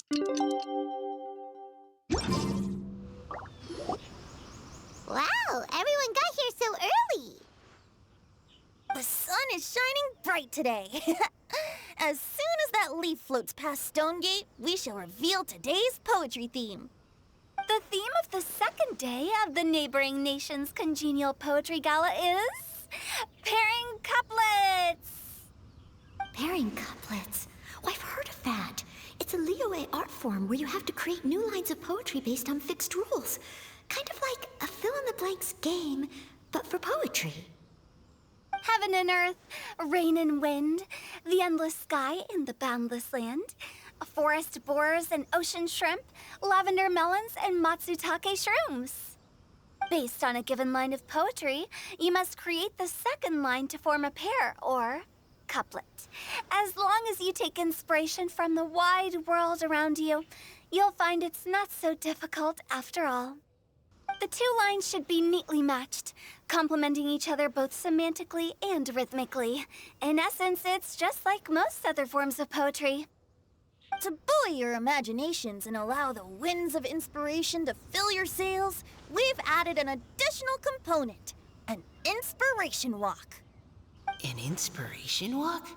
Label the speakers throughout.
Speaker 1: Wow, everyone got here so early.
Speaker 2: The sun is shining bright today. As soon as that leaf floats past Stonegate, we shall reveal today's poetry theme.
Speaker 3: The theme of the second day of the neighboring nation's congenial poetry gala is pairing couplets.
Speaker 1: Pairing couplets? Oh, I've heard of that. It's a Liyue art form where you have to create new lines of poetry based on fixed rules. Kind of like a fill-in-the-blanks game, but for poetry.
Speaker 3: Heaven and earth, rain and wind, the endless sky and the boundless land, forest borers and ocean shrimp, lavender melons and matsutake shrooms. Based on a given line of poetry, you must create the second line to form a pair, or couplet. As long as you take inspiration from the wide world around you, you'll find it's not so difficult after all. The two lines should be neatly matched, complementing each other both semantically and rhythmically. In essence, it's just like most other forms of poetry.
Speaker 2: To buoy your imaginations and allow the winds of inspiration to fill your sails, we've added an additional component, an inspiration walk.
Speaker 4: An inspiration walk?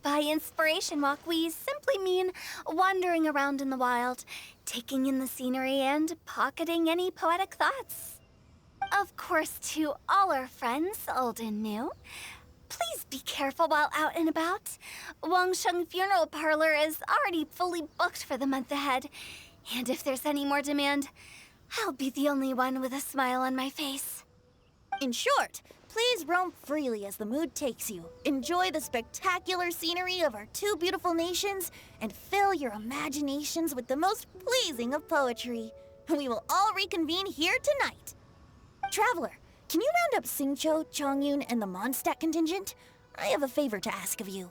Speaker 3: By inspiration walk, we simply mean wandering around in the wild, taking in the scenery and pocketing any poetic thoughts. Of course, to all our friends, old and new, please be careful while out and about. Wangsheng Funeral Parlor is already fully booked for the month ahead, and if there's any more demand, I'll be the only one with a smile on my face.
Speaker 2: In short, please roam freely as the mood takes you. Enjoy the spectacular scenery of our two beautiful nations and fill your imaginations with the most pleasing of poetry. We will all reconvene here tonight. Traveler, can you round up Xingqiu, Chongyun, and the Mondstadt contingent? I have a favor to ask of you.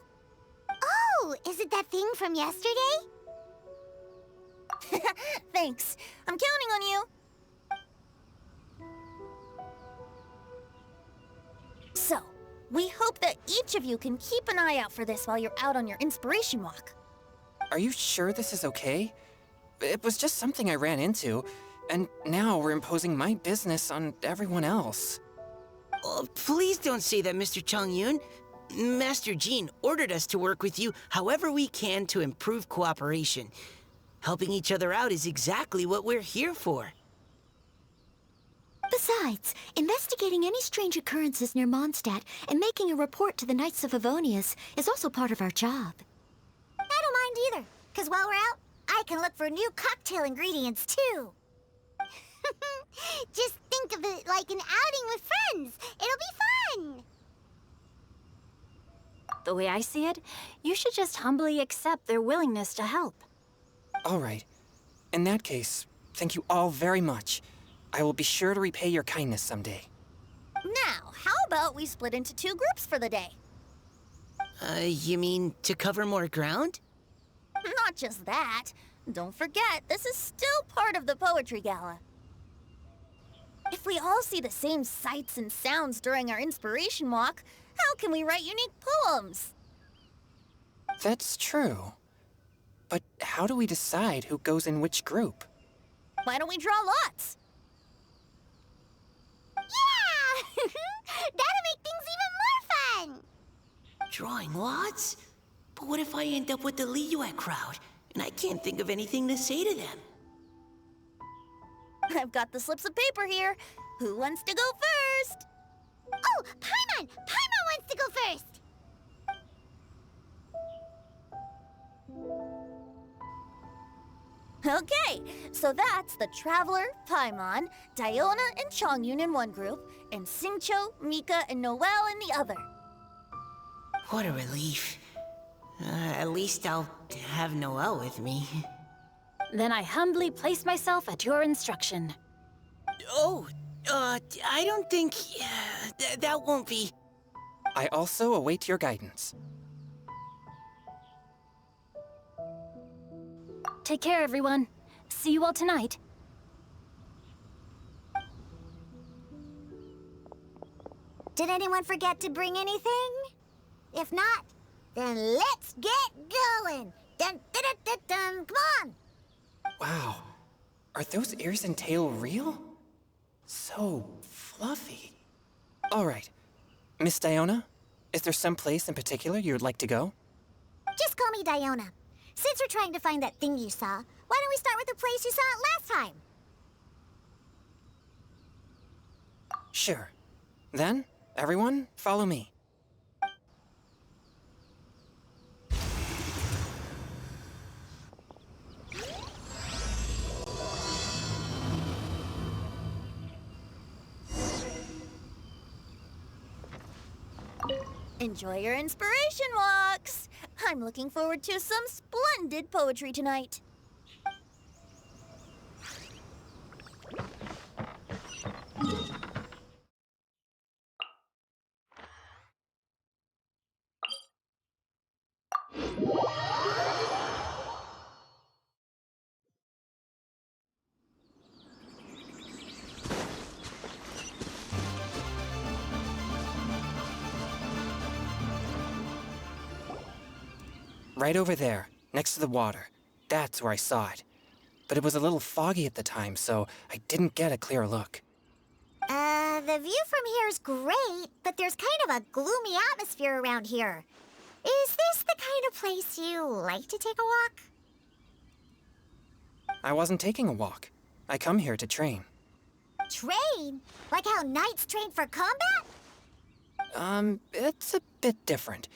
Speaker 1: Oh, is it that thing from yesterday?
Speaker 2: Thanks. I'm counting on you. So, we hope that each of you can keep an eye out for this while you're out on your inspiration walk.
Speaker 5: Are you sure this is okay? It was just something I ran into, and now we're imposing my business on everyone else.
Speaker 4: Oh, please don't say that, Mr. Chongyun. Master Jean ordered us to work with you however we can to improve cooperation. Helping each other out is exactly what we're here for.
Speaker 1: Besides, investigating any strange occurrences near Mondstadt and making a report to the Knights of Favonius is also part of our job.
Speaker 6: I don't mind either, because while we're out, I can look for new cocktail ingredients, too.
Speaker 1: Just think of it like an outing with friends. It'll be fun.
Speaker 3: The way I see it, you should just humbly accept their willingness to help.
Speaker 5: All right. In that case, thank you all very much. I will be sure to repay your kindness someday.
Speaker 2: Now, how about we split into two groups for the day?
Speaker 4: You mean to cover more ground?
Speaker 2: Not just that. Don't forget, this is still part of the Poetry Gala. If we all see the same sights and sounds during our inspiration walk, how can we write unique poems?
Speaker 5: That's true. But how do we decide who goes in which group?
Speaker 2: Why don't we draw lots?
Speaker 1: Yeah! That'll make things even more fun!
Speaker 4: Drawing lots? But what if I end up with the Liyue crowd, and I can't think of anything to say to them?
Speaker 2: I've got the slips of paper here. Who wants to go first?
Speaker 1: Oh, Paimon! Paimon wants to go first!
Speaker 2: Okay, so that's the Traveler, Paimon, Diona, and Chongyun in one group, and Xingqiu, Mika, and Noelle in the other.
Speaker 4: What a relief. At least I'll have Noelle with me.
Speaker 3: Then I humbly place myself at your instruction.
Speaker 4: Oh, I don't think... that won't be...
Speaker 5: I also await your guidance.
Speaker 3: Take care, everyone. See you all tonight.
Speaker 6: Did anyone forget to bring anything? If not, then let's get going. Dun, dun, dun, dun, dun. Come on!
Speaker 5: Wow. Are those ears and tail real? So fluffy. All right. Miss Diona, is there some place in particular you would like to go?
Speaker 6: Just call me Diona. Since we're trying to find that thing you saw, why don't we start with the place you saw it last time?
Speaker 5: Sure. Then, everyone, follow me.
Speaker 2: Enjoy your inspiration walks. I'm looking forward to some splendid poetry tonight.
Speaker 5: Right over there, next to the water. That's where I saw it. But it was a little foggy at the time, so I didn't get a clear look.
Speaker 6: The view from here is great, but there's kind of a gloomy atmosphere around here. Is this the kind of place you like to take a walk?
Speaker 5: I wasn't taking a walk. I come here to train.
Speaker 6: Train? Like how knights train for combat?
Speaker 5: It's a bit different.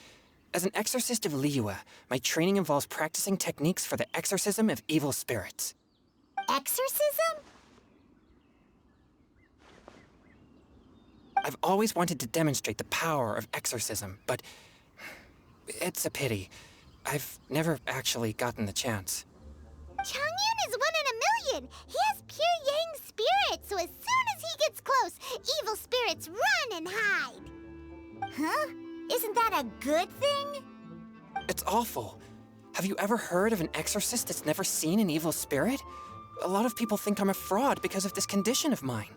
Speaker 5: As an exorcist of Liyue, my training involves practicing techniques for the exorcism of evil spirits.
Speaker 6: Exorcism?
Speaker 5: I've always wanted to demonstrate the power of exorcism, but it's a pity. I've never actually gotten the chance.
Speaker 6: Changyun is 1 in a million. He has pure yang spirit, so as soon as he gets close, evil spirits run and hide. Huh? Isn't that a good thing?
Speaker 5: It's awful. Have you ever heard of an exorcist that's never seen an evil spirit? A lot of people think I'm a fraud because of this condition of mine.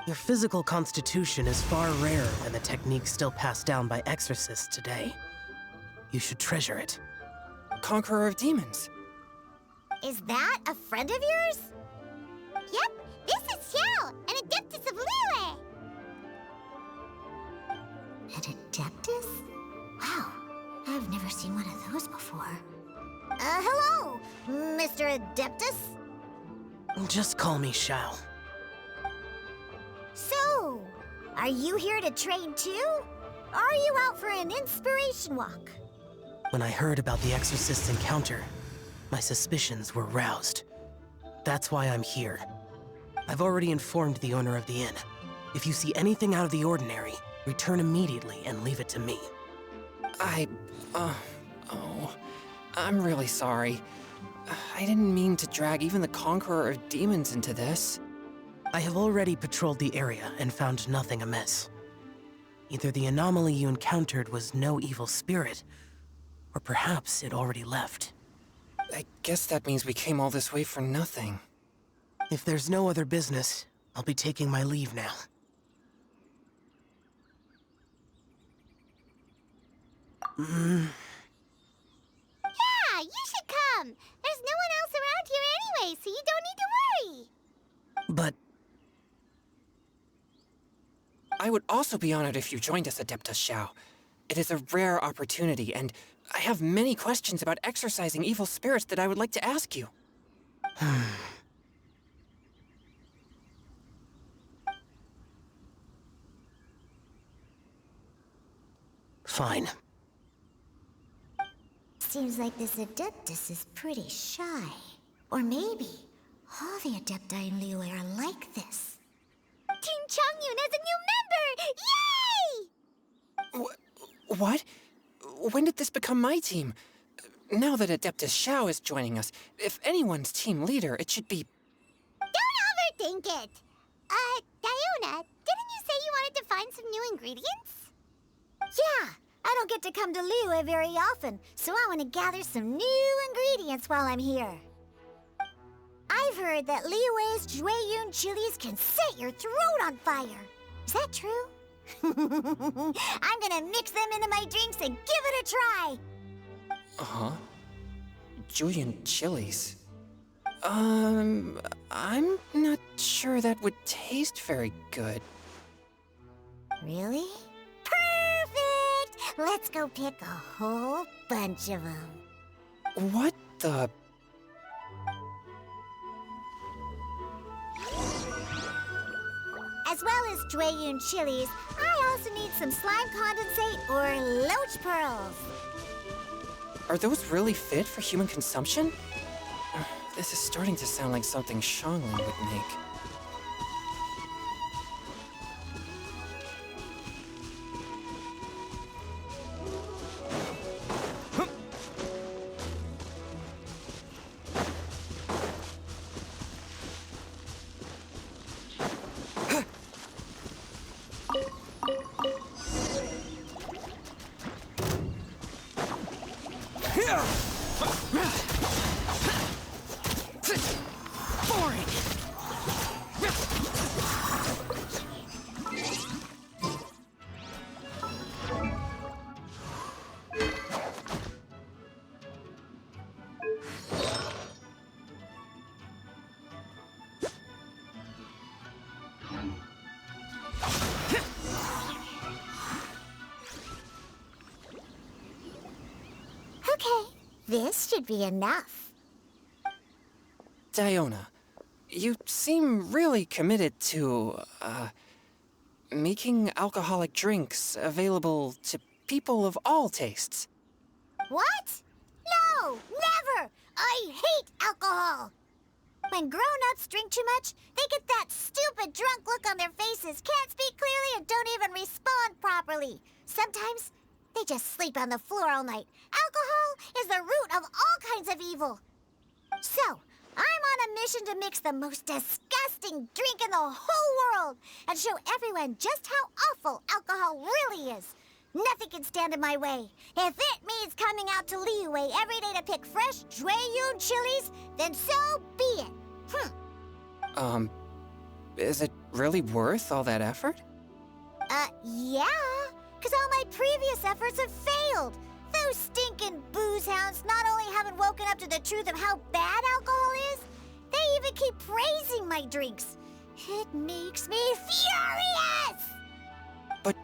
Speaker 7: Your physical constitution is far rarer than the techniques still passed down by exorcists today. You should treasure it.
Speaker 5: Conqueror of demons.
Speaker 6: Is that a friend of yours? Yep, this is Xiao, an adeptus of Liyue. An adeptus? Wow, I've never seen one of those before. Hello, Mr. Adeptus?
Speaker 7: Just call me Xiao.
Speaker 6: So, are you here to train too? Or are you out for an inspiration walk?
Speaker 7: When I heard about the exorcist's encounter, my suspicions were roused. That's why I'm here. I've already informed the owner of the inn. If you see anything out of the ordinary, return immediately and leave it to me.
Speaker 5: I'm really sorry. I didn't mean to drag even the Conqueror of Demons into this.
Speaker 7: I have already patrolled the area and found nothing amiss. Either the anomaly you encountered was no evil spirit, or perhaps it already left.
Speaker 5: I guess that means we came all this way for nothing.
Speaker 7: If there's no other business, I'll be taking my leave now.
Speaker 6: Yeah, you should come. There's no one else around here anyway, so you don't need to worry.
Speaker 7: But
Speaker 5: I would also be honored if you joined us, Adeptus Xiao. It is a rare opportunity, and I have many questions about exorcising evil spirits that I would like to ask you.
Speaker 7: fine.
Speaker 6: Seems like this Adeptus is pretty shy. Or maybe all the Adepti in Liyue are like this. Team Changyun has a new member! Yay!
Speaker 5: What? When did this become my team? Now that Adeptus Xiao is joining us, if anyone's team leader, it should be...
Speaker 6: Don't overthink it! Diona, didn't you say you wanted to find some new ingredients? Yeah, I don't get to come to Liyue very often, so I want to gather some new ingredients while I'm here. I've heard that Liyue's Jueyun chilies can set your throat on fire. Is that true? I'm gonna mix them into my drinks and give it a try.
Speaker 5: Uh-huh. Julian chilies. I'm not sure that would taste very good.
Speaker 6: Really? Perfect! Let's go pick a whole bunch of them.
Speaker 5: What the?
Speaker 6: As well as Jueyun chilies, I also need some slime condensate or loach pearls.
Speaker 5: Are those really fit for human consumption? This is starting to sound like something Xianglin would make.
Speaker 6: Okay, this should be enough.
Speaker 5: Diona, you seem really committed to, making alcoholic drinks available to people of all tastes.
Speaker 6: What? No, never! I hate alcohol! When grown-ups drink too much, they get that stupid drunk look on their faces, can't speak clearly, and don't even respond properly. Sometimes, they just sleep on the floor all night. Alcohol is the root of all kinds of evil. So, I'm on a mission to mix the most disgusting drink in the whole world and show everyone just how awful alcohol really is. Nothing can stand in my way. If it means coming out to Liyue every day to pick fresh Jueyun chilies, then so be it.
Speaker 5: Is it really worth all that effort?
Speaker 6: Yeah, because all my previous efforts have failed. Those stinking booze hounds not only haven't woken up to the truth of how bad alcohol is, they even keep praising my drinks. It makes me furious!
Speaker 5: But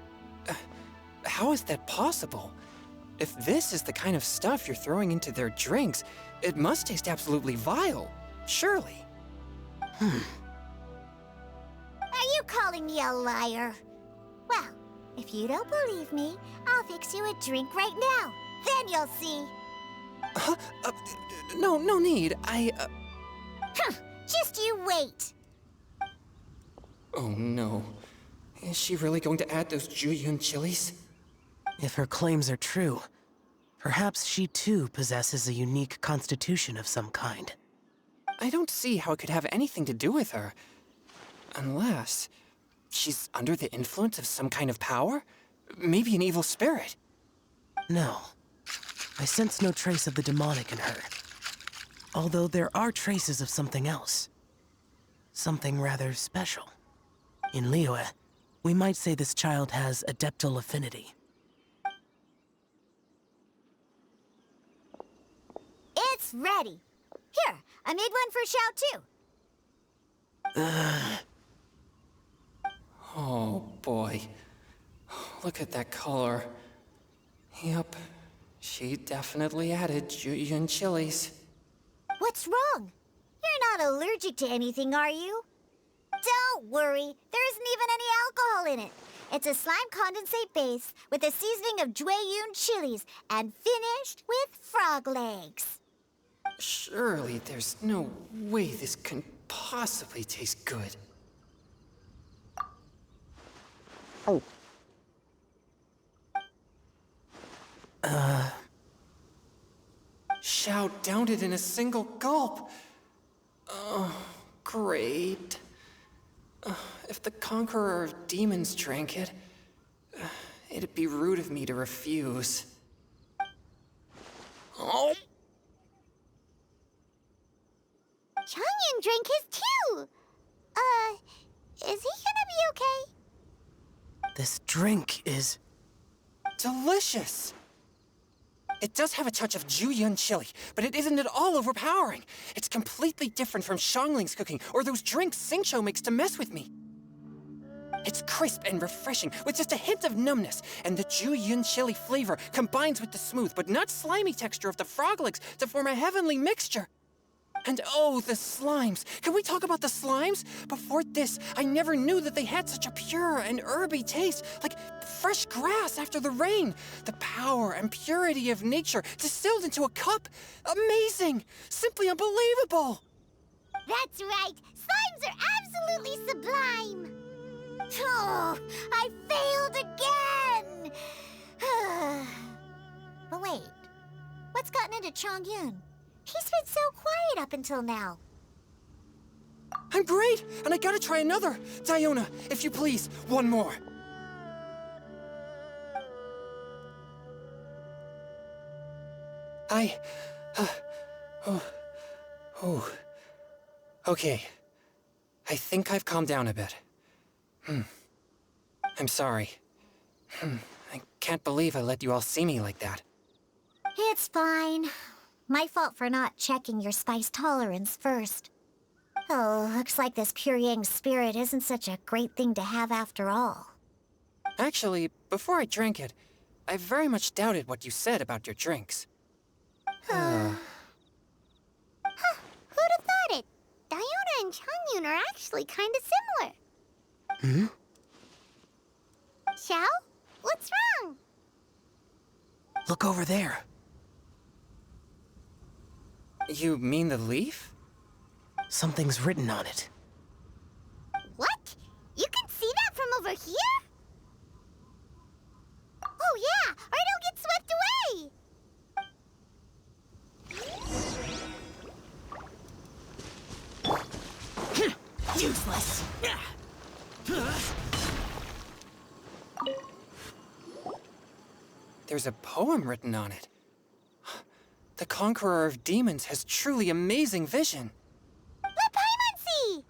Speaker 5: how is that possible? If this is the kind of stuff you're throwing into their drinks, it must taste absolutely vile, surely.
Speaker 6: Are you calling me a liar? Well, if you don't believe me, I'll fix you a drink right now. Then you'll see.
Speaker 5: No need.
Speaker 6: Just you wait.
Speaker 5: Oh no. Is she really going to add those Jueyun chilies?
Speaker 7: If her claims are true, perhaps she too possesses a unique constitution of some kind.
Speaker 5: I don't see how it could have anything to do with her. Unless she's under the influence of some kind of power? Maybe an evil spirit.
Speaker 7: No. I sense no trace of the demonic in her. Although there are traces of something else. Something rather special. In Liyue, we might say this child has adeptal affinity.
Speaker 6: It's ready. Here, I made one for Xiao too.
Speaker 5: Oh boy. Look at that color. Yep. She definitely added Jueyun chilies.
Speaker 6: What's wrong? You're not allergic to anything, are you? Don't worry, there isn't even any alcohol in it. It's a slime condensate base with a seasoning of Jueyun chilies and finished with frog legs.
Speaker 5: Surely there's no way this can possibly taste good. Xiao downed it in a single gulp. Oh, great. If the Conqueror of Demons drank it, it'd be rude of me to refuse. Oh.
Speaker 6: Changyan drank his too. Is he gonna be okay?
Speaker 7: This drink is...
Speaker 5: Delicious! It does have a touch of Juyun chili, but it isn't at all overpowering. It's completely different from Xiangling's cooking or those drinks Xingqiu makes to mess with me. It's crisp and refreshing, with just a hint of numbness, and the Juyun chili flavor combines with the smooth but not slimy texture of the frog legs to form a heavenly mixture. And oh, the slimes! Can we talk about the slimes? Before this, I never knew that they had such a pure and herby taste, like fresh grass after the rain. The power and purity of nature distilled into a cup. Amazing! Simply unbelievable!
Speaker 6: That's right. Slimes are absolutely sublime. Oh, I failed again. But wait, what's gotten into Chongyun? He's been so quiet up until now.
Speaker 5: I'm great, and I gotta try another. Diona, if you please, one more. Okay. I think I've calmed down a bit. I'm sorry. I can't believe I let you all see me like that.
Speaker 6: It's fine. My fault for not checking your spice tolerance first. Oh, looks like this pure yang spirit isn't such a great thing to have after all.
Speaker 5: Actually, before I drank it, I very much doubted what you said about your drinks.
Speaker 6: Who'd have thought it? Diona and Chongyun are actually kind of similar. Xiao? What's wrong?
Speaker 7: Look over there.
Speaker 5: You mean the leaf?
Speaker 7: Something's written on it.
Speaker 6: What? You can see that from over here? Oh yeah, or it'll get swept away!
Speaker 4: Useless!
Speaker 5: There's a poem written on it. The Conqueror of Demons has truly amazing vision.
Speaker 6: Let Paimon see!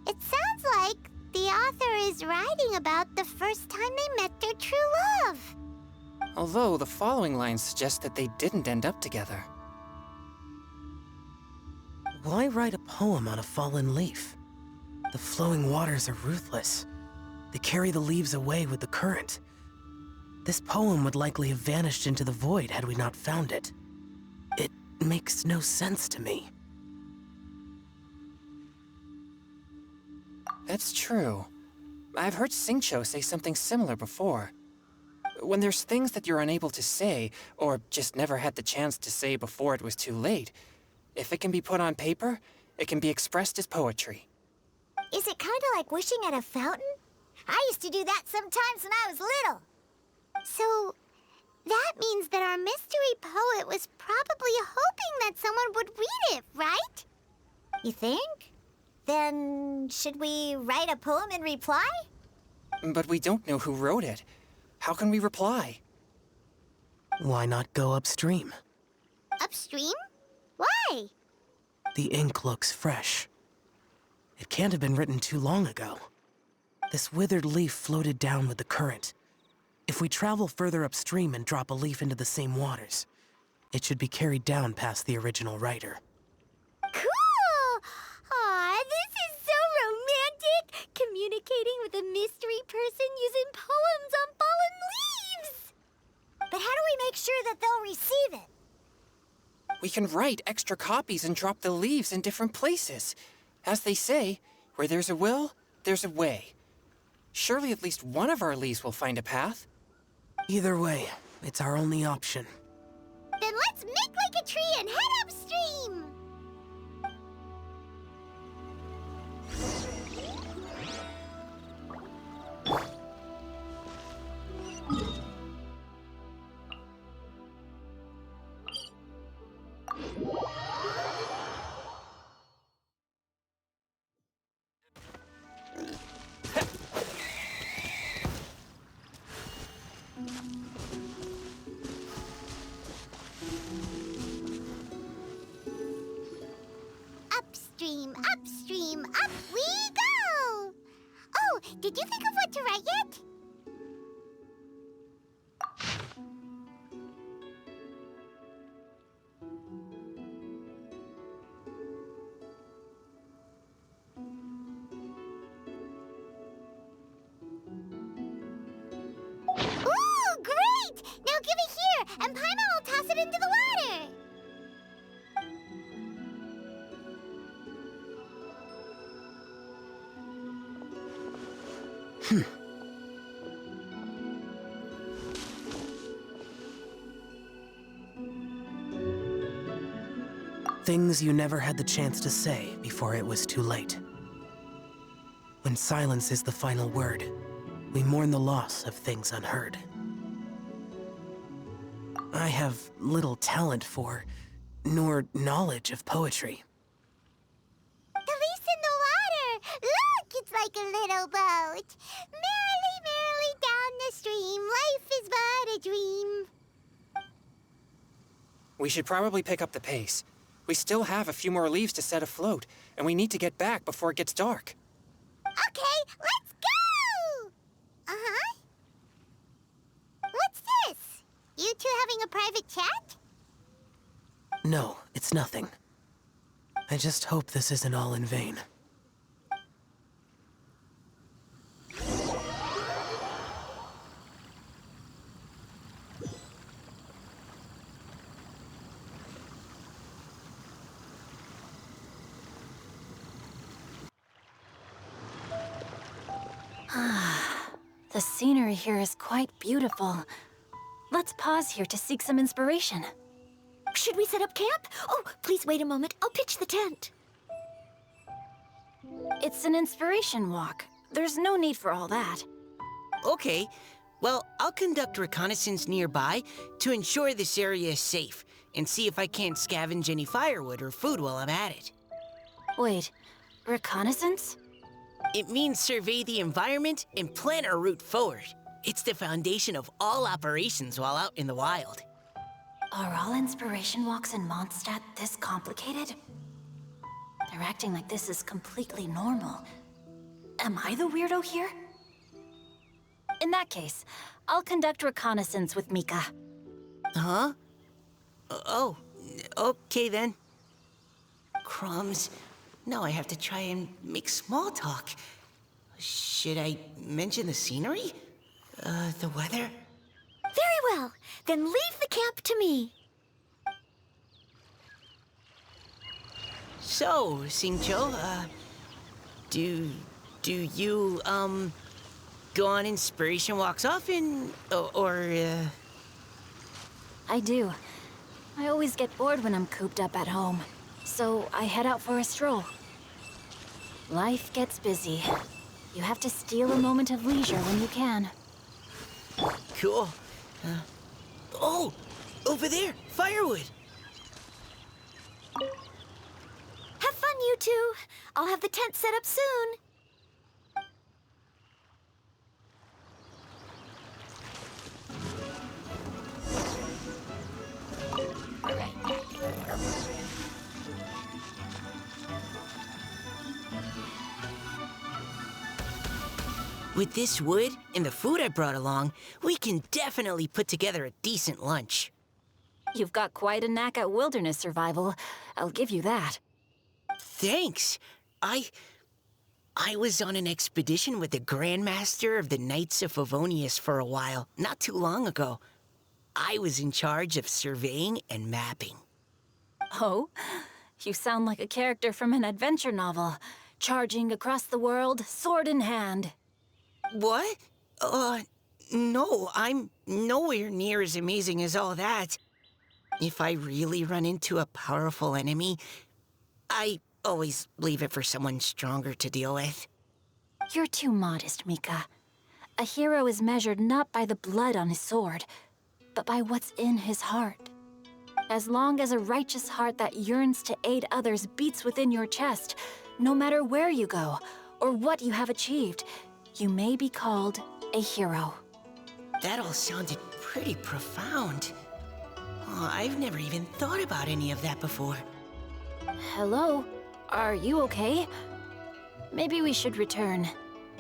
Speaker 6: It sounds like the author is writing about the first time they met their true love.
Speaker 5: Although the following lines suggest that they didn't end up together.
Speaker 7: Why write a poem on a fallen leaf? The flowing waters are ruthless. They carry the leaves away with the current. This poem would likely have vanished into the void had we not found it. It makes no sense to me.
Speaker 5: That's true. I've heard Xingqiu say something similar before. When there's things that you're unable to say, or just never had the chance to say before it was too late, if it can be put on paper, it can be expressed as poetry.
Speaker 6: Is it kind of like wishing at a fountain? I used to do that sometimes when I was little. So, that means that our mystery poet was probably hoping that someone would read it, right? You think? Then, should we write a poem in reply?
Speaker 5: But we don't know who wrote it. How can we reply?
Speaker 7: Why not go upstream?
Speaker 6: Upstream? Why?
Speaker 7: The ink looks fresh. It can't have been written too long ago. This withered leaf floated down with the current. If we travel further upstream and drop a leaf into the same waters, it should be carried down past the original writer.
Speaker 6: Cool! Aw, this is so romantic! Communicating with a mystery person using poems on fallen leaves! But how do we make sure that they'll receive it?
Speaker 5: We can write extra copies and drop the leaves in different places. As they say, where there's a will, there's a way. Surely at least one of our leaves will find a path.
Speaker 7: Either way, it's our only option.
Speaker 6: Then let's make like a tree and head upstream! into the water.
Speaker 7: Things you never had the chance to say before it was too late. When silence is the final word, we mourn the loss of things unheard. I have little talent for, nor knowledge of poetry.
Speaker 6: The leaf's in the water. Look, it's like a little boat. Merrily, merrily down the stream. Life is but a dream.
Speaker 5: We should probably pick up the pace. We still have a few more leaves to set afloat, and we need to get back before it gets dark.
Speaker 6: Okay, let's go! Uh-huh. What's this? You two having a private chat?
Speaker 7: No, it's nothing. I just hope this isn't all in vain.
Speaker 2: The scenery here is quite beautiful. Let's pause here to seek some inspiration.
Speaker 1: Should we set up camp? Oh, please wait a moment. I'll pitch the tent.
Speaker 2: It's an inspiration walk. There's no need for all that.
Speaker 4: Okay, well, I'll conduct reconnaissance nearby to ensure this area is safe and see if I can't scavenge any firewood or food while I'm at it.
Speaker 2: Wait, reconnaissance?
Speaker 4: It means survey the environment and plan our route forward. It's the foundation of all operations while out in the wild.
Speaker 2: Are all inspiration walks in Mondstadt this complicated? They're acting like this is completely normal. Am I the weirdo here? In that case, I'll conduct reconnaissance with Mika.
Speaker 4: Huh? Oh, okay then. Crumbs. Now I have to try and make small talk. Should I mention the scenery? The weather?
Speaker 1: Very well. Then leave the camp to me.
Speaker 4: So, Singcho, do you, go on inspiration walks often,
Speaker 2: I do. I always get bored when I'm cooped up at home, so I head out for a stroll. Life gets busy. You have to steal a moment of leisure when you can.
Speaker 4: Cool. Oh, over there, firewood.
Speaker 1: Have fun, you two. I'll have the tent set up soon.
Speaker 4: With this wood and the food I brought along, we can definitely put together a decent lunch.
Speaker 2: You've got quite a knack at wilderness survival. I'll give you that.
Speaker 4: Thanks. I was on an expedition with the Grandmaster of the Knights of Favonius for a while, not too long ago. I was in charge of surveying and mapping.
Speaker 2: Oh? You sound like a character from an adventure novel, charging across the world, sword in hand.
Speaker 4: What? No, I'm nowhere near as amazing as all that. If I really run into a powerful enemy, I always leave it for someone stronger to deal with.
Speaker 2: You're too modest, Mika. A hero is measured not by the blood on his sword, but by what's in his heart. As long as a righteous heart that yearns to aid others beats within your chest, no matter where you go or what you have achieved, you may be called a hero.
Speaker 4: That all sounded pretty profound. Oh, I've never even thought about any of that before.
Speaker 2: Hello? Are you okay? Maybe we should return,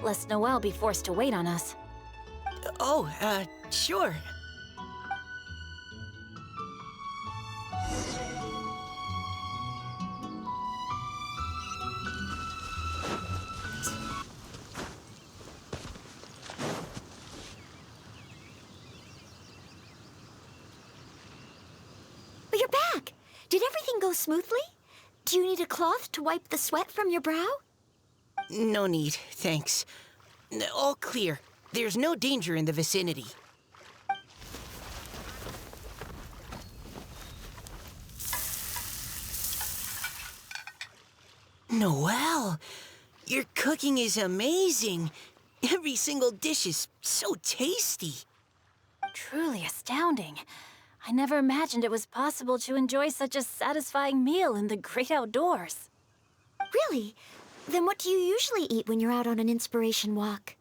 Speaker 2: lest Noelle be forced to wait on us.
Speaker 4: Oh, sure.
Speaker 1: Did everything go smoothly? Do you need a cloth to wipe the sweat from your brow?
Speaker 4: No need, thanks. All clear. There's no danger in the vicinity. Noelle, your cooking is amazing. Every single dish is so tasty.
Speaker 2: Truly astounding. I never imagined it was possible to enjoy such a satisfying meal in the great outdoors.
Speaker 1: Really? Then what do you usually eat when you're out on an inspiration walk?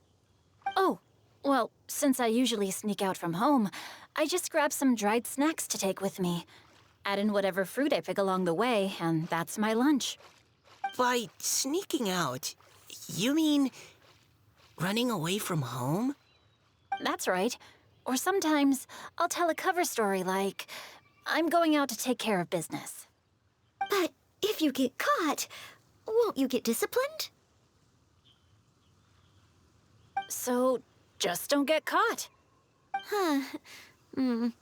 Speaker 2: Oh, well, since I usually sneak out from home, I just grab some dried snacks to take with me. Add in whatever fruit I pick along the way, and that's my lunch.
Speaker 4: By sneaking out, you mean running away from home?
Speaker 2: That's right. Or sometimes I'll tell a cover story like, I'm going out to take care of business.
Speaker 1: But if you get caught, won't you get disciplined?
Speaker 2: So just don't get caught.
Speaker 1: Anyway,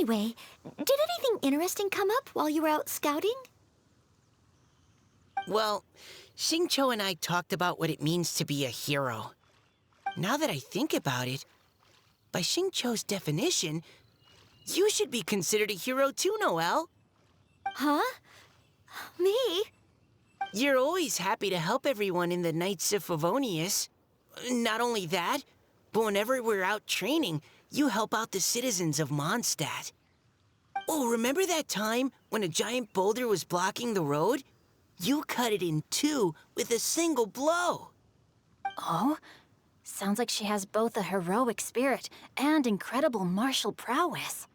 Speaker 1: did anything interesting come up while you were out scouting?
Speaker 4: Well, Xingqiu and I talked about what it means to be a hero. Now that I think about it, by Xingqiu's definition, you should be considered a hero too, Noelle.
Speaker 1: Huh? Me?
Speaker 4: You're always happy to help everyone in the Knights of Favonius. Not only that, but whenever we're out training, you help out the citizens of Mondstadt. Oh, remember that time when a giant boulder was blocking the road? You cut it in two with a single blow.
Speaker 2: Oh? Sounds like she has both a heroic spirit and incredible martial prowess.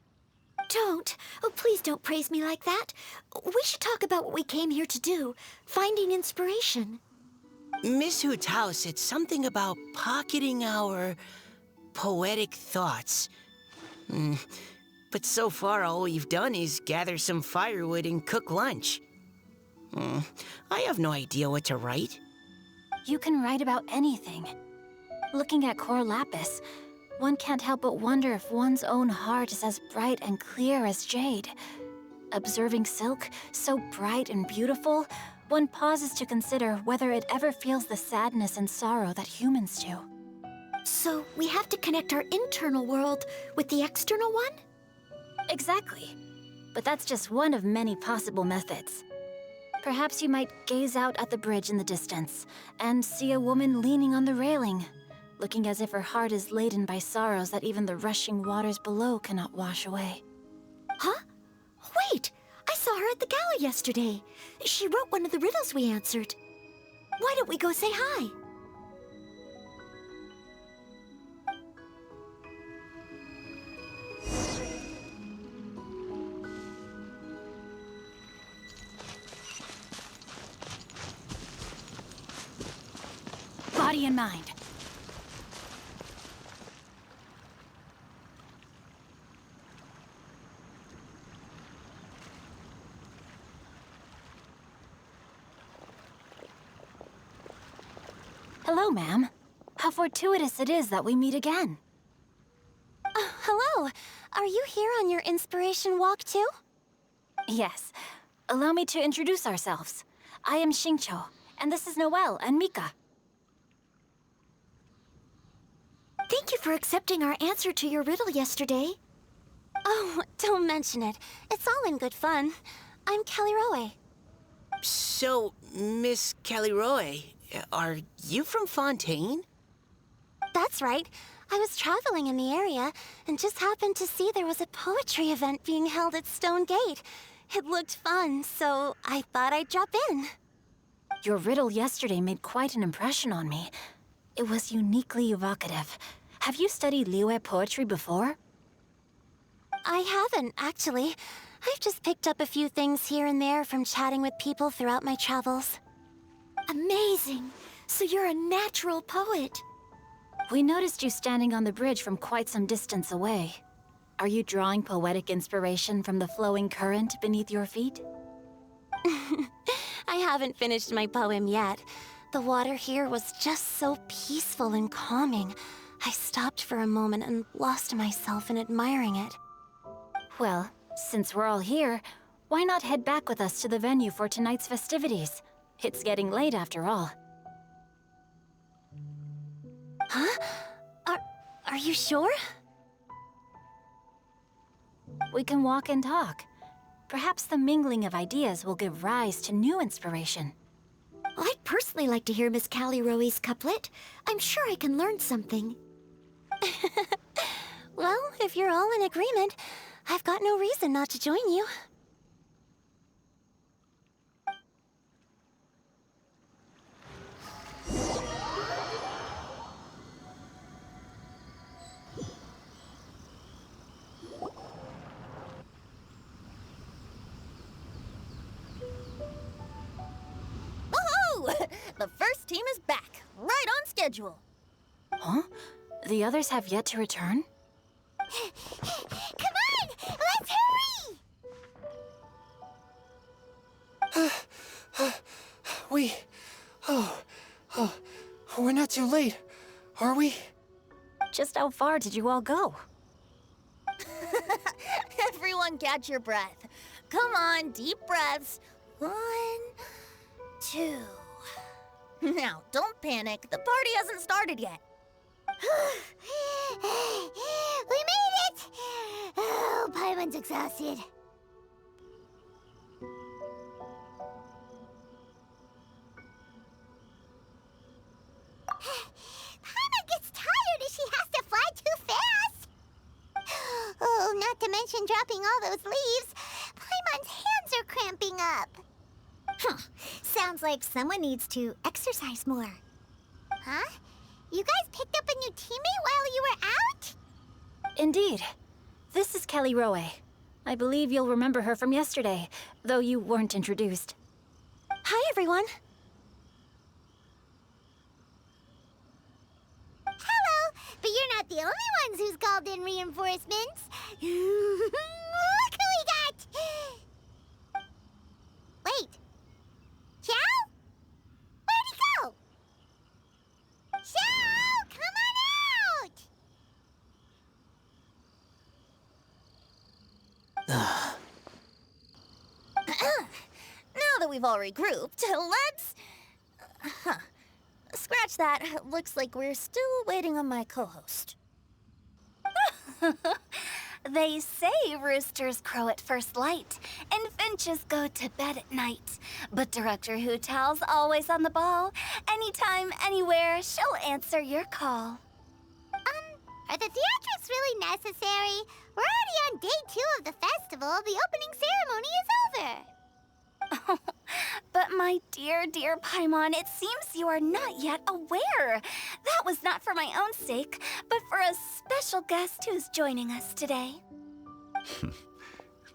Speaker 1: Don't. Oh, please don't praise me like that. We should talk about what we came here to do, finding inspiration.
Speaker 4: Miss Hu Tao said something about pocketing our poetic thoughts. But so far, all we've done is gather some firewood and cook lunch. I have no idea what to write.
Speaker 2: You can write about anything. Looking at Cor Lapis, one can't help but wonder if one's own heart is as bright and clear as jade. Observing silk, so bright and beautiful, one pauses to consider whether it ever feels the sadness and sorrow that humans do.
Speaker 1: So we have to connect our internal world with the external one?
Speaker 2: Exactly. But that's just one of many possible methods. Perhaps you might gaze out at the bridge in the distance and see a woman leaning on the railing, looking as if her heart is laden by sorrows that even the rushing waters below cannot wash away.
Speaker 1: Huh? Wait! I saw her at the gala yesterday. She wrote one of the riddles we answered. Why don't we go say hi?
Speaker 2: Body and mind. Hello, ma'am. How fortuitous it is that we meet again.
Speaker 6: Hello. Are you here on your inspiration walk too?
Speaker 2: Yes. Allow me to introduce ourselves. I am Xingqiu, and this is Noelle and Mika.
Speaker 1: Thank you for accepting our answer to your riddle yesterday.
Speaker 6: Oh, don't mention it. It's all in good fun. I'm Kelly Roe.
Speaker 4: So, Miss Caliroe, are you from Fontaine?
Speaker 6: That's right. I was traveling in the area and just happened to see there was a poetry event being held at Stone Gate. It looked fun, so I thought I'd drop in.
Speaker 2: Your riddle yesterday made quite an impression on me. It was uniquely evocative. Have you studied Liyue poetry before?
Speaker 6: I haven't, actually. I've just picked up a few things here and there from chatting with people throughout my travels.
Speaker 1: Amazing! So you're a natural poet.
Speaker 2: We noticed you standing on the bridge from quite some distance away. Are you drawing poetic inspiration from the flowing current beneath your feet?
Speaker 6: I haven't finished my poem yet. The water here was just so peaceful and calming. I stopped for a moment and lost myself in admiring it.
Speaker 2: Well, since we're all here,
Speaker 8: Why not head back with us to the venue for tonight's festivities? It's getting late after all.
Speaker 3: Huh? Are you sure?
Speaker 8: We can walk and talk. Perhaps the mingling of ideas will give rise to new inspiration.
Speaker 1: I'd personally like to hear Miss Callie Rowe's couplet. I'm sure I can learn something.
Speaker 3: Well, if you're all in agreement, I've got no reason not to join you.
Speaker 2: Woohoo! The first team is back, right on schedule.
Speaker 8: Huh? The others have yet to return?
Speaker 6: Come on! Let's hurry!
Speaker 5: We're not too late, are we?
Speaker 8: Just how far did you all go?
Speaker 2: Everyone catch your breath. Come on, deep breaths. 1, 2. Now, don't panic. The party hasn't started yet.
Speaker 6: We made it! Oh, Paimon's exhausted. Paimon gets tired if she has to fly too fast. Oh, not to mention dropping all those leaves. Paimon's hands are cramping up. Sounds like someone needs to exercise more. Huh? You guys picked up a new teammate while you were out?
Speaker 8: Indeed. This is Callie Rowe. I believe you'll remember her from yesterday, though you weren't introduced.
Speaker 3: Hi, everyone.
Speaker 6: Hello, but you're not the only ones who's called in reinforcements. Look who we got! Wait. Xiao? Where'd he go? Xiao, come on out!
Speaker 2: Now that we've all regrouped, let's... Scratch that. Looks like we're still waiting on my co-host.
Speaker 3: They say roosters crow at first light, and finches go to bed at night. But Director Hu Tao's always on the ball. Anytime, anywhere, she'll answer your call.
Speaker 6: Are the theatrics really necessary? We're already on day 2 of the festival. The opening ceremony is over.
Speaker 3: But my dear, dear Paimon, it seems you are not yet aware. That was not for my own sake, but for a special guest who's joining us today.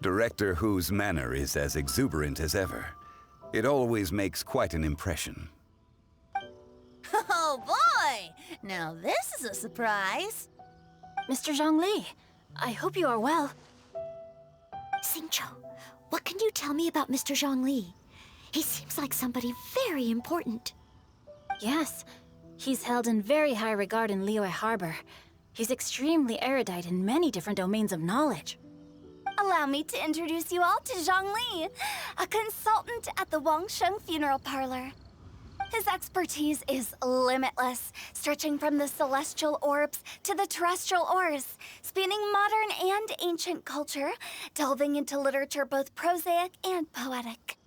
Speaker 9: Director Hu's manner is as exuberant as ever. It always makes quite an impression.
Speaker 2: Oh boy! Now this is a surprise.
Speaker 8: Mr. Zhongli, I hope you are well.
Speaker 1: Xingqiu, what can you tell me about Mr. Zhongli? He seems like somebody very important.
Speaker 8: Yes, he's held in very high regard in Liyue Harbor. He's extremely erudite in many different domains of knowledge.
Speaker 3: Allow me to introduce you all to Zhang Li, a consultant at the Wangsheng Funeral Parlor. His expertise is limitless, stretching from the celestial orbs to the terrestrial ores, spanning modern and ancient culture, delving into literature both prosaic and poetic.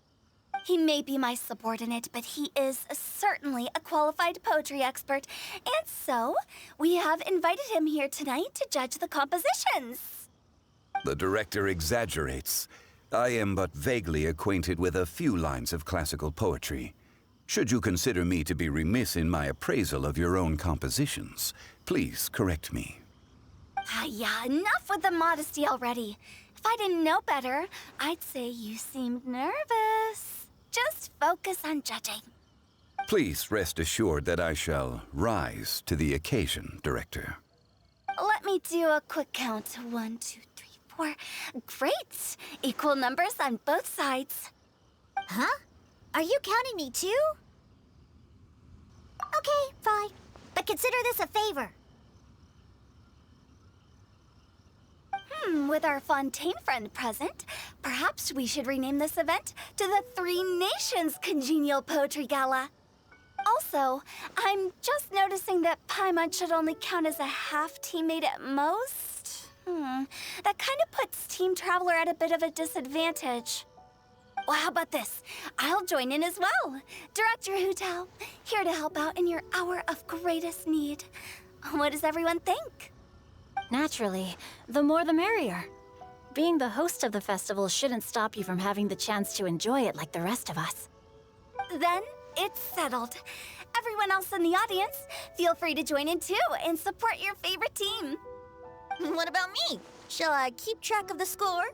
Speaker 3: He may be my subordinate, but he is certainly a qualified poetry expert, and so we have invited him here tonight to judge the compositions.
Speaker 9: The director exaggerates. I am but vaguely acquainted with a few lines of classical poetry. Should you consider me to be remiss in my appraisal of your own compositions, please correct me.
Speaker 3: Yeah, enough with the modesty already. If I didn't know better, I'd say you seemed nervous. Just focus on judging.
Speaker 9: Please rest assured that I shall rise to the occasion, Director.
Speaker 3: Let me do a quick count. 1, 2, 3, 4. Great! Equal numbers on both sides.
Speaker 6: Huh? Are you counting me too? Okay, fine. But consider this a favor.
Speaker 3: with our Fontaine friend present, perhaps we should rename this event to the Three Nations Congenial Poetry Gala. Also, I'm just noticing that Paimon should only count as a half teammate at most. That kind of puts Team Traveler at a bit of a disadvantage. Well, how about this? I'll join in as well. Director Hu Tao, here to help out in your hour of greatest need. What does everyone think?
Speaker 8: Naturally, the more the merrier. Being the host of the festival shouldn't stop you from having the chance to enjoy it like the rest of us.
Speaker 3: Then it's settled. Everyone else in the audience, feel free to join in too and support your favorite team.
Speaker 2: What about me? Shall I keep track of the score?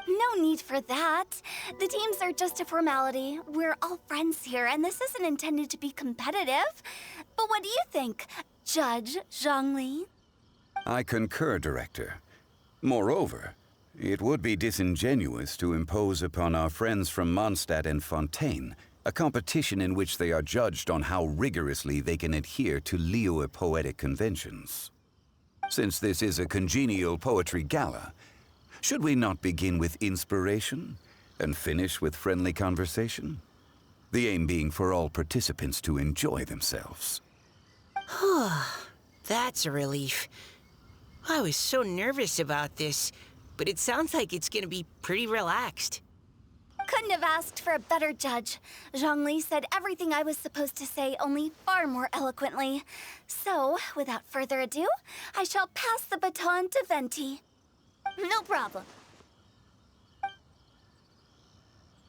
Speaker 3: No need for that. The teams are just a formality. We're all friends here, and this isn't intended to be competitive. But what do you think, Judge Zhongli?
Speaker 9: I concur, Director. Moreover, it would be disingenuous to impose upon our friends from Mondstadt and Fontaine a competition in which they are judged on how rigorously they can adhere to Liyue poetic conventions. Since this is a congenial poetry gala, should we not begin with inspiration and finish with friendly conversation? The aim being for all participants to enjoy themselves.
Speaker 4: That's a relief. I was so nervous about this, but it sounds like it's gonna be pretty relaxed.
Speaker 3: Couldn't have asked for a better judge. Zhongli said everything I was supposed to say, only far more eloquently. So, without further ado, I shall pass the baton to Venti.
Speaker 2: No problem.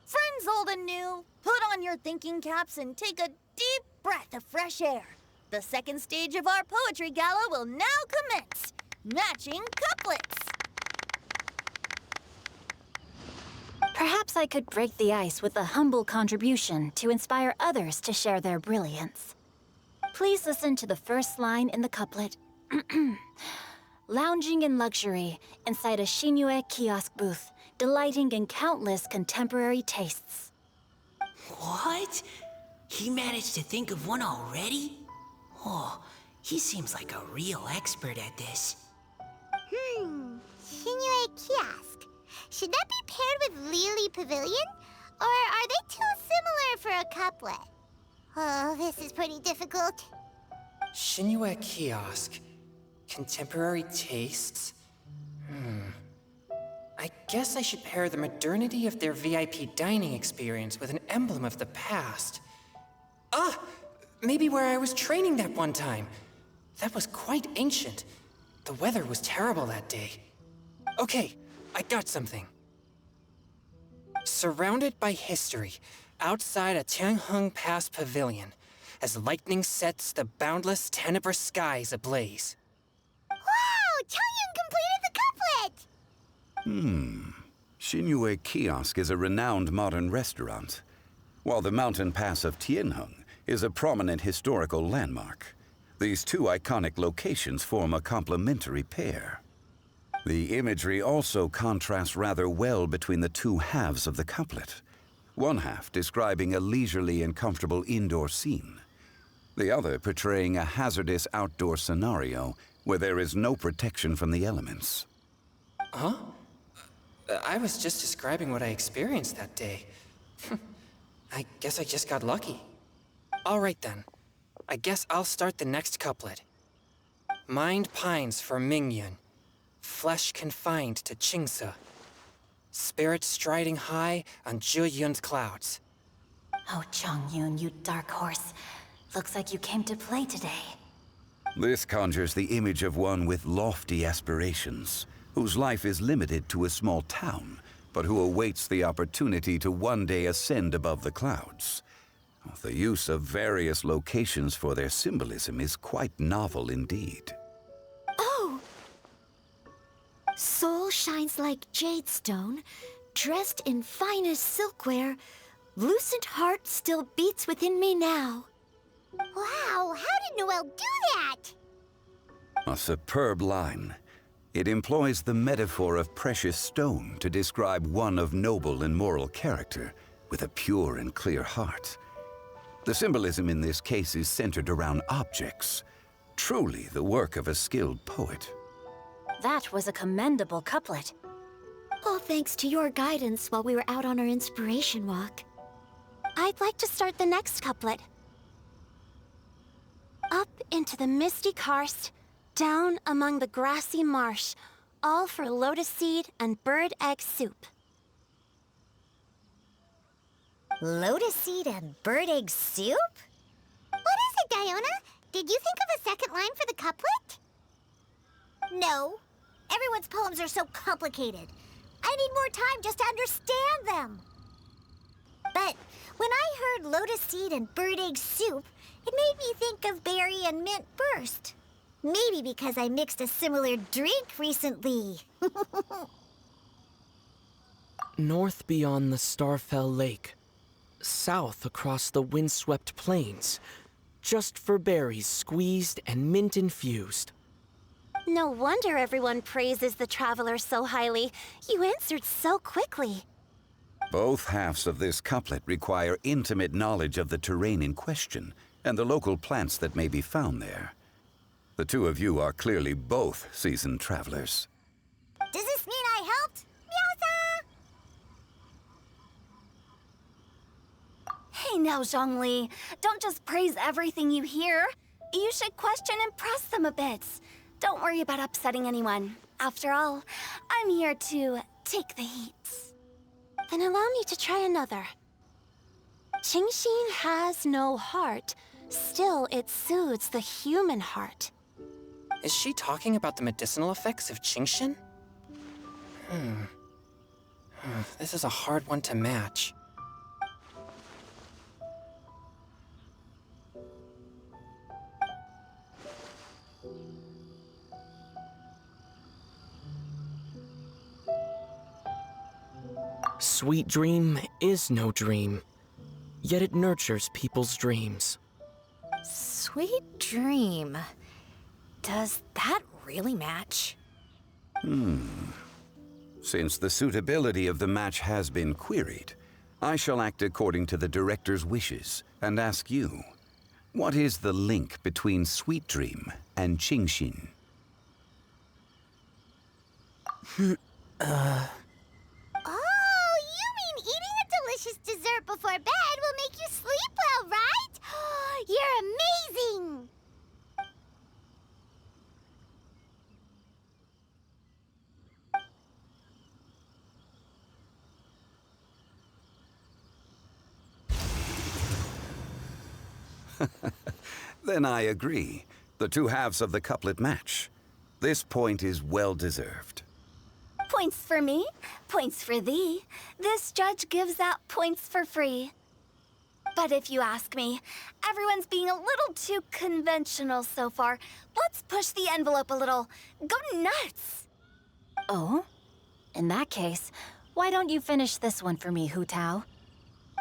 Speaker 2: Friends old and new, put on your thinking caps and take a deep breath of fresh air. The second stage of our poetry gala will now commence. Matching couplets.
Speaker 8: Perhaps I could break the ice with a humble contribution to inspire others to share their brilliance. Please listen to the first line in the couplet. Lounging in luxury inside a Shinue kiosk booth, delighting in countless contemporary tastes.
Speaker 4: What? He managed to think of one already? Oh, he seems like a real expert at this.
Speaker 6: Shinue Kiosk. Should that be paired with Lily Pavilion? Or are they too similar for a couplet? Oh, this is pretty difficult.
Speaker 5: Shinue Kiosk. Contemporary tastes? I guess I should pair the modernity of their VIP dining experience with an emblem of the past. Ah! Maybe where I was training that one time. That was quite ancient. The weather was terrible that day. Okay, I got something. Surrounded by history, outside a Tianheng Pass pavilion, as lightning sets the boundless tenebrous skies ablaze.
Speaker 6: Wow! Changyun completed the couplet!
Speaker 9: Shinue Kiosk is a renowned modern restaurant, while the mountain pass of Tianheng is a prominent historical landmark. These two iconic locations form a complementary pair. The imagery also contrasts rather well between the two halves of the couplet. One half describing a leisurely and comfortable indoor scene, the other portraying a hazardous outdoor scenario where there is no protection from the elements.
Speaker 5: Huh? I was just describing what I experienced that day. I guess I just got lucky. All right then. I guess I'll start the next couplet. Mind pines for Mingyun, flesh confined to Qingse, spirit striding high on Zheyun's clouds.
Speaker 8: Oh, Chongyun, you dark horse. Looks like you came to play today.
Speaker 9: This conjures the image of one with lofty aspirations, whose life is limited to a small town, but who awaits the opportunity to one day ascend above the clouds. The use of various locations for their symbolism is quite novel indeed.
Speaker 1: Oh! Soul shines like jade stone, dressed in finest silkware. Lucent heart still beats within me now.
Speaker 6: Wow, how did Noelle do that?
Speaker 9: A superb line. It employs the metaphor of precious stone to describe one of noble and moral character, with a pure and clear heart. The symbolism in this case is centered around objects, truly the work of a skilled poet.
Speaker 8: That was a commendable couplet.
Speaker 1: All thanks to your guidance while we were out on our inspiration walk.
Speaker 3: I'd like to start the next couplet. Up into the misty karst, down among the grassy marsh, all for lotus seed and bird egg soup.
Speaker 6: Lotus seed and bird egg soup? What is it, Diona? Did you think of a second line for the couplet? No. Everyone's poems are so complicated. I need more time just to understand them. But when I heard lotus seed and bird egg soup, it made me think of berry and mint burst. Maybe because I mixed a similar drink recently.
Speaker 10: North beyond the Starfell Lake. South across the windswept plains. Just for berries squeezed and mint infused.
Speaker 3: No wonder everyone praises the traveler so highly. You answered so quickly.
Speaker 9: Both halves of this couplet require intimate knowledge of the terrain in question and the local plants that may be found there. The two of you are clearly both seasoned travelers.
Speaker 6: Does this mean I helped? Meowsa!
Speaker 3: Hey now, Zhongli. Don't just praise everything you hear. You should question and press them a bit. Don't worry about upsetting anyone. After all, I'm here to take the heat. Then allow me to try another. Qingxin has no heart. Still, it soothes the human heart.
Speaker 5: Is she talking about the medicinal effects of Qingxin? This is a hard one to match.
Speaker 10: Sweet dream is no dream, yet it nurtures people's dreams.
Speaker 2: Sweet dream. Does that really match?
Speaker 9: Since the suitability of the match has been queried, I shall act according to the director's wishes and ask you, what is the link between Sweet Dream and Qingxin?
Speaker 6: Oh, you mean eating a delicious dessert before bed will make you sleep well, right? You're amazing!
Speaker 9: Then I agree. The two halves of the couplet match. This point is well deserved.
Speaker 3: Points for me, points for thee. This judge gives out points for free. But if you ask me, everyone's being a little too conventional so far. Let's push the envelope a little. Go nuts!
Speaker 8: Oh? In that case, why don't you finish this one for me, Hu Tao?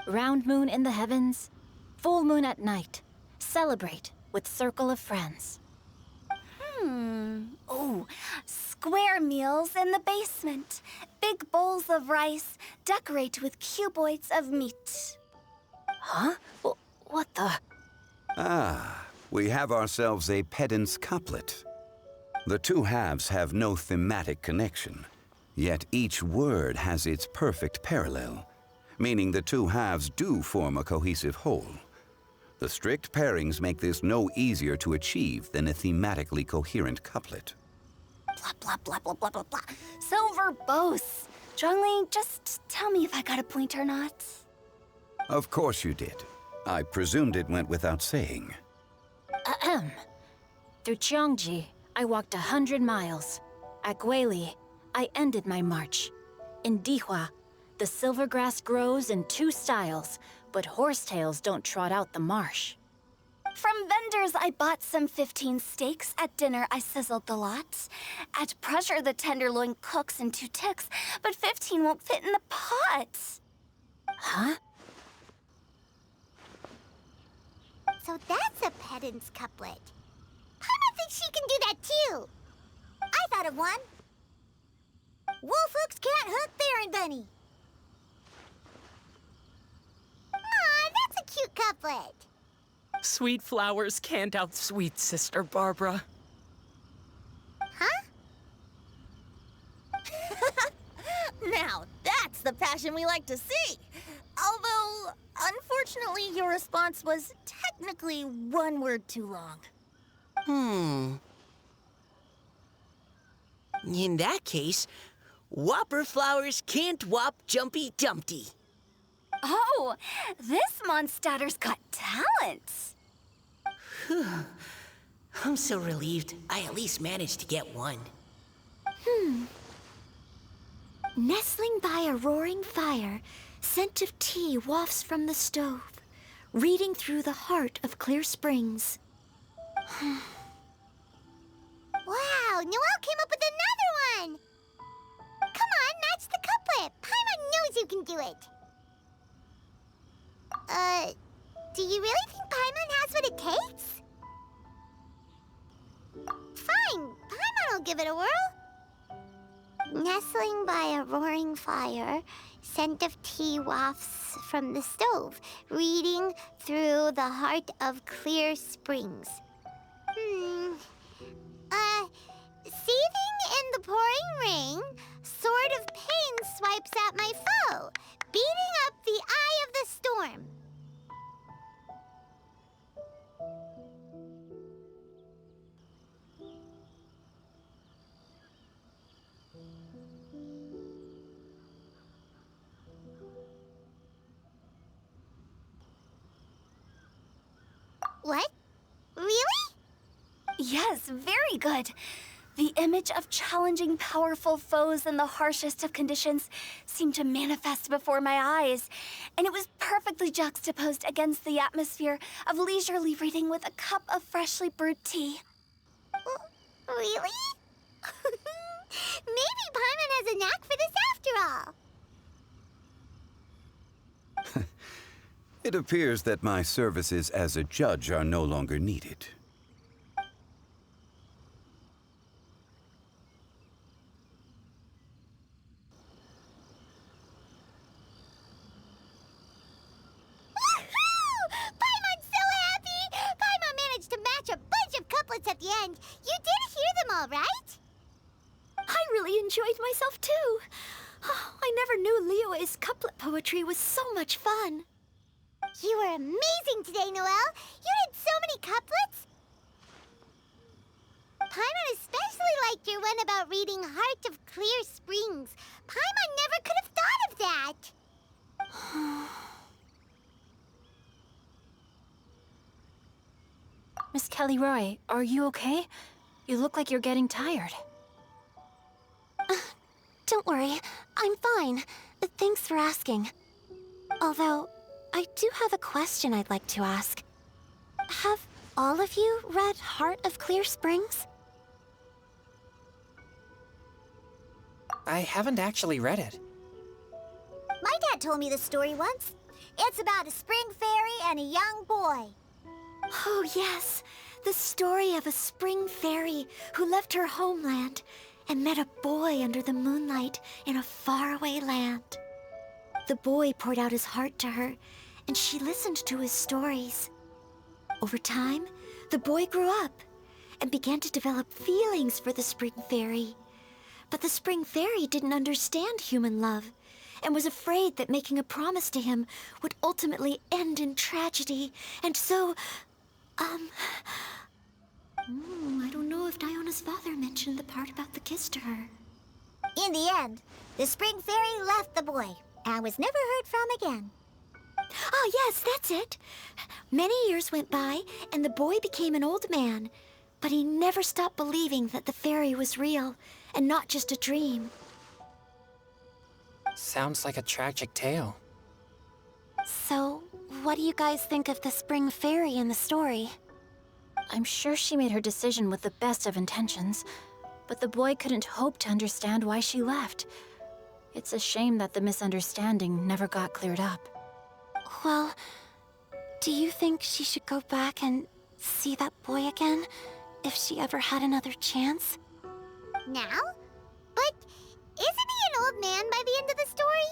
Speaker 8: Round moon in the heavens, full moon at night. Celebrate with circle of friends.
Speaker 3: Oh, square meals in the basement. Big bowls of rice, decorate with cuboids of meat.
Speaker 8: Huh? What the?
Speaker 9: Ah, we have ourselves a pedant's couplet. The two halves have no thematic connection, yet each word has its perfect parallel, meaning the two halves do form a cohesive whole. The strict pairings make this no easier to achieve than a thematically coherent couplet.
Speaker 3: Blah, blah, blah, blah, blah, blah, blah. So verbose. Zhongli, just tell me if I got a point or not.
Speaker 9: Of course you did. I presumed it went without saying.
Speaker 8: Ahem. Through Cheongji, I walked 100 miles. At Guili, I ended my march. In Dihua, the silver grass grows in two styles, but horsetails don't trot out the marsh.
Speaker 3: From vendors, I bought some 15 steaks. At dinner, I sizzled the lot. At pressure, the tenderloin cooks in 2 ticks, but 15 won't fit in the pot.
Speaker 8: Huh?
Speaker 6: So that's a pedant's couplet. Paimon thinks she can do that too. I thought of one. Wolf hooks can't hook Baron Bunny. Aw, that's a cute couplet.
Speaker 7: Sweet flowers can't outsweet Sister Barbara.
Speaker 6: Huh?
Speaker 2: the passion we like to see. Although, unfortunately, your response was technically one word too long.
Speaker 4: In that case, Whopper flowers can't whop Jumpy Dumpty.
Speaker 3: Oh, this monster's got talents.
Speaker 4: I'm so relieved I at least managed to get one.
Speaker 1: Nestling by a roaring fire, scent of tea wafts from the stove, reading through the heart of Clear Springs.
Speaker 6: Wow, Noelle came up with another one! Come on, match the couplet. Paimon knows you can do it. Do you really think Paimon has what it takes? Fine, Paimon will give it a whirl. Nestling by a roaring fire, scent of tea wafts from the stove, reading through the heart of Clear Springs. Seething in the pouring rain, sword of pain swipes at my foe, beating up the eye of the storm. What? Really?
Speaker 3: Yes, very good. The image of challenging powerful foes in the harshest of conditions seemed to manifest before my eyes, and it was perfectly juxtaposed against the atmosphere of leisurely reading with a cup of freshly brewed tea.
Speaker 6: Really? Maybe Paimon has a knack for this after all.
Speaker 9: It appears that my services as a judge are no longer needed.
Speaker 6: Paimon's so happy! Paimon managed to match a bunch of couplets at the end. You did hear them all, right?
Speaker 1: I really enjoyed myself too. I never knew Liyue's couplet poetry was so much fun.
Speaker 6: You were amazing today, Noelle. You did so many couplets. Paimon especially liked your one about reading Heart of Clear Springs. Paimon never could have thought of that.
Speaker 8: Miss Kelly Roy, are you okay? You look like you're getting tired.
Speaker 11: Don't worry, I'm fine. Thanks for asking. Although, I do have a question I'd like to ask. Have all of you read Heart of Clear Springs?
Speaker 5: I haven't actually read it.
Speaker 6: My dad told me the story once. It's about a spring fairy and a young boy.
Speaker 1: Oh, yes. The story of a spring fairy who left her homeland and met a boy under the moonlight in a faraway land. The boy poured out his heart to her, and she listened to his stories. Over time, the boy grew up and began to develop feelings for the spring fairy. But the spring fairy didn't understand human love and was afraid that making a promise to him would ultimately end in tragedy. And so, I don't know if Diona's father mentioned the part about the kiss to her.
Speaker 6: In the end, the spring fairy left the boy and was never heard from again.
Speaker 1: Ah, yes, that's it. Many years went by, and the boy became an old man. But he never stopped believing that the fairy was real and not just a dream.
Speaker 5: Sounds like a tragic tale.
Speaker 11: So, what do you guys think of the Spring Fairy in the story?
Speaker 8: I'm sure she made her decision with the best of intentions, but the boy couldn't hope to understand why she left. It's a shame that the misunderstanding never got cleared up.
Speaker 11: Well, do you think she should go back and see that boy again, if she ever had another chance?
Speaker 6: Now? But isn't he an old man by the end of the story?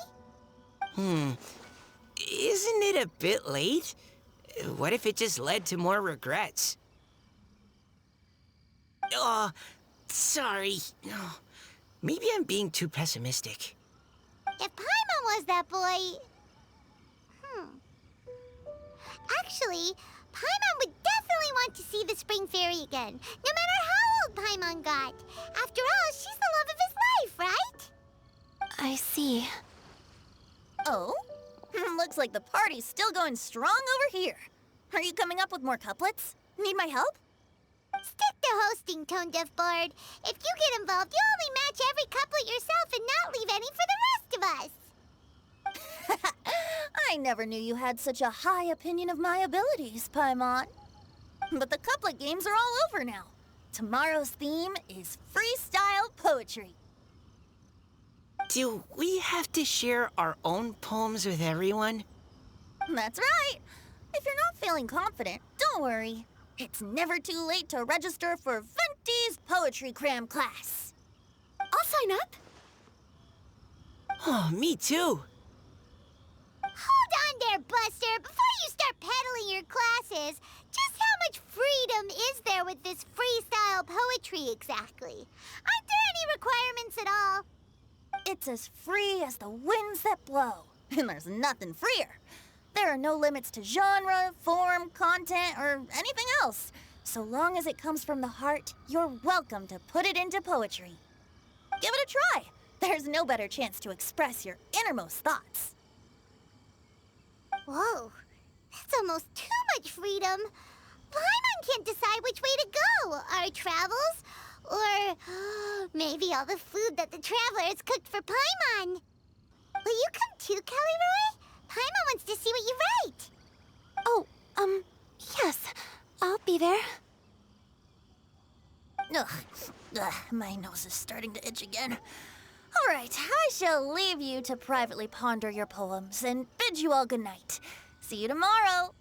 Speaker 4: Isn't it a bit late? What if it just led to more regrets? Oh, sorry. Maybe I'm being too pessimistic.
Speaker 6: If Paimon Paimon was that boy? Actually, Paimon would definitely want to see the Spring Fairy again, no matter how old Paimon got. After all, she's the love of his life, right?
Speaker 11: I see.
Speaker 2: Oh? Looks like the party's still going strong over here. Are you coming up with more couplets? Need my help?
Speaker 6: Stick to hosting, Tone Deaf Bard. If you get involved, you'll only match every couplet yourself and not leave any for the rest of us.
Speaker 2: I never knew you had such a high opinion of my abilities, Paimon. But the couplet games are all over now. Tomorrow's theme is freestyle poetry.
Speaker 4: Do we have to share our own poems with everyone?
Speaker 2: That's right. If you're not feeling confident, don't worry. It's never too late to register for Venti's Poetry Cram class.
Speaker 3: I'll sign up.
Speaker 4: Oh, me too.
Speaker 6: Hold on there, Buster. Before you start peddling your classes, just how much freedom is there with this freestyle poetry exactly? Aren't there any requirements at all?
Speaker 2: It's as free as the winds that blow, and there's nothing freer. There are no limits to genre, form, content, or anything else. So long as it comes from the heart, you're welcome to put it into poetry. Give it a try. There's no better chance to express your innermost thoughts.
Speaker 6: Whoa, that's almost too much freedom. Paimon can't decide which way to go. Our travels, or maybe all the food that the travelers cooked for Paimon. Will you come too, Kelly Roy? Paimon wants to see what you write.
Speaker 11: Oh, yes. I'll be there.
Speaker 2: Ugh, my nose is starting to itch again. All right, I shall leave you to privately ponder your poems and bid you all good night. See you tomorrow.